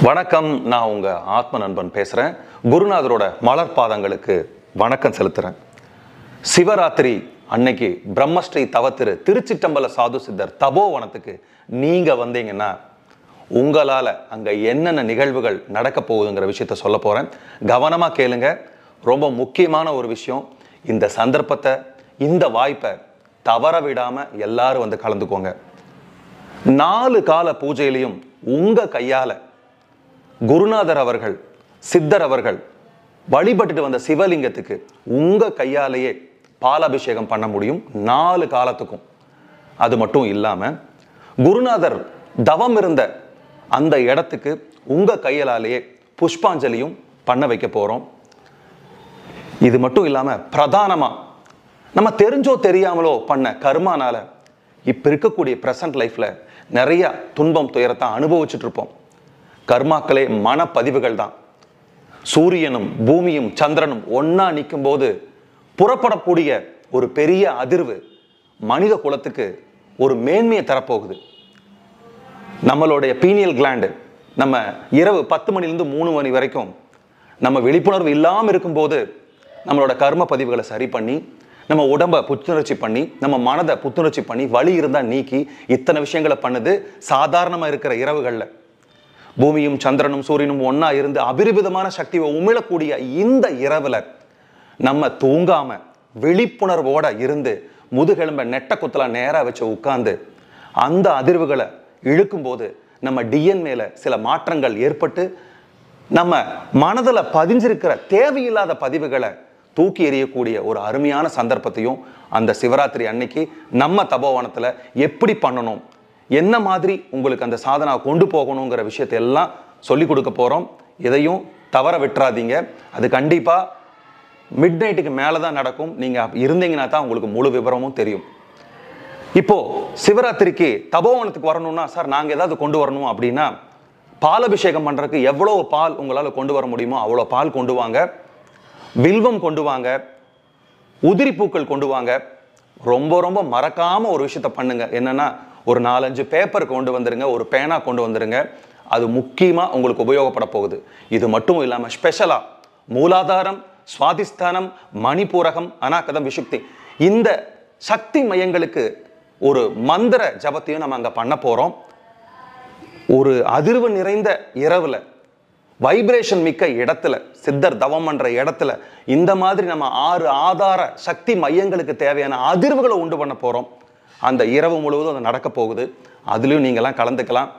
வணக்கம். நான் உங்க ஆத்ம நண்பன் பேசுறேன். குருநாதரோட மலர் பாதங்களுக்கு வணக்கம் செலுத்துறேன். சிவராத்திரி அன்னைக்கு பிரம்மஸ்ரீ தவத்திரு திருச்சிட்டம்பல சாது சித்தர் தபோவனத்துக்கு நீங்க வந்தீங்கன்னா உங்களால அங்க என்னென்ன நிகழ்வுகள் நடக்க போகுதுங்கிற விஷயத்த சொல்ல போறேன். கவனமா கேளுங்க. ரொம்ப முக்கியமான ஒரு விஷயம். இந்த சந்தர்ப்பத்தை, இந்த வாய்ப்பை தவற விடாம எல்லாரும் வந்து கலந்துக்கோங்க. 4 கால பூஜையிலையும் உங்க கையால குருநாதர் அவர்கள், சித்தர் அவர்கள் வழிபட்டுட்டு வந்த சிவலிங்கத்துக்கு உங்க கையாலேயே பாலாபிஷேகம் பண்ண முடியும் 4 காலத்துக்கும். அது மட்டும் இல்லாம குருநாதர் தவம் இருந்த அந்த இடத்துக்கு உங்க கையாலேயே புஷ்பாஞ்சலியும் பண்ண வைக்க போறோம். இது மட்டும் இல்லாம பிரதானமா நம்ம தெரிஞ்சோ தெரியாமலோ பண்ண கர்மானால இப்ப இருக்கக்கூடிய பிரசன்ட் லைஃப்ல நிறைய துன்பம் துயரத்தை அனுபவிச்சுட்டு இருப்போம். கர்மாக்களே மனப்பதிவுகள் தான். சூரியனும் பூமியும் சந்திரனும் ஒன்னா நிற்கும் போது புறப்படக்கூடிய ஒரு பெரிய அதிர்வு மனித குலத்துக்கு ஒரு மேன்மையை தரப்போகுது. நம்மளுடைய பீனியல் கிளாண்டு நம்ம இரவு 10 மணிலிருந்து 3 மணி வரைக்கும் நம்ம விழிப்புணர்வு இல்லாமல் இருக்கும்போது நம்மளோட கர்ம பதிவுகளை சரி பண்ணி, நம்ம உடம்பை புத்துணர்ச்சி பண்ணி, நம்ம மனதை புத்துணர்ச்சி பண்ணி, வலி இருந்தால் நீக்கி இத்தனை விஷயங்களை பண்ணுது. சாதாரணமாக இருக்கிற இரவுகளில் பூமியும் சந்திரனும் சூரியனும் ஒன்னா இருந்து அபரிவிதமான சக்தியை உமிழக்கூடிய இந்த இரவுல நம்ம தூங்காம விழிப்புணர்வோட இருந்து முதுகெலும்பை நெட்ட குத்தலா நேரா வச்சு உட்கார்ந்து அந்த அதிர்வுகளை இழுக்கும் போது நம்ம டிஎன்ஏல சில மாற்றங்கள் ஏற்பட்டு நம்ம மனதில் பதிஞ்சிருக்கிற தேவையில்லாத பதிவுகளை தூக்கி எறியக்கூடிய ஒரு அருமையான சந்தர்ப்பத்தையும் அந்த சிவராத்திரி அன்னைக்கு நம்ம தபோவனத்துல எப்படி பண்ணணும், என்ன மாதிரி உங்களுக்கு அந்த சாதனை கொண்டு போகணுங்கிற விஷயத்தை எல்லாம் சொல்லி கொடுக்க போறோம். இதையும் தவற விட்டுறாதீங்க. அது கண்டிப்பா மிட் நைட்டுக்கு மேலதான் நடக்கும். நீங்க இருந்தீங்கன்னா தான் உங்களுக்கு முழு விவரமும் தெரியும். இப்போ சிவராத்திரிக்கு தபோவனத்துக்கு வரணும்னா, சார் நாங்க ஏதாவது கொண்டு வரணும் அப்படின்னா, பாலாபிஷேகம் பண்றதுக்கு எவ்வளவு பால் உங்களால கொண்டு வர முடியுமோ அவ்வளோ பால் கொண்டு வாங்க. வில்வம் கொண்டு வாங்க, உதிரி பூக்கள் கொண்டு வாங்க. ரொம்ப ரொம்ப மறக்காம ஒரு விஷயத்த பண்ணுங்க. என்னன்னா, ஒரு 4-5 பேப்பர் கொண்டு வந்துருங்க, ஒரு பேனா கொண்டு வந்துருங்க. அது முக்கியமா உங்களுக்கு உபயோகப்பட போகுது. இது மட்டும் இல்லாம ஸ்பெஷலா மூலாதாரம், சுவாதிஸ்தானம், மணிபூரகம், அநாகதம், விஷுக்தி, இந்த சக்தி மையங்களுக்கு ஒரு மந்திர ஜபத்தையும் நம்ம அங்க பண்ண போறோம். ஒரு அதிர்வு நிறைந்த இரவுல, வைப்ரேஷன் மிக்க இடத்துல, சித்தர் தவம் பண்ற இடத்துல இந்த மாதிரி நம்ம 6 ஆதார சக்தி மையங்களுக்கு தேவையான அதிர்வுகளை உண்டு பண்ண போறோம். அந்த இரவு முழுவதும் அது நடக்க போகுது. அதுலயும் நீங்கெல்லாம் கலந்துக்கலாம்.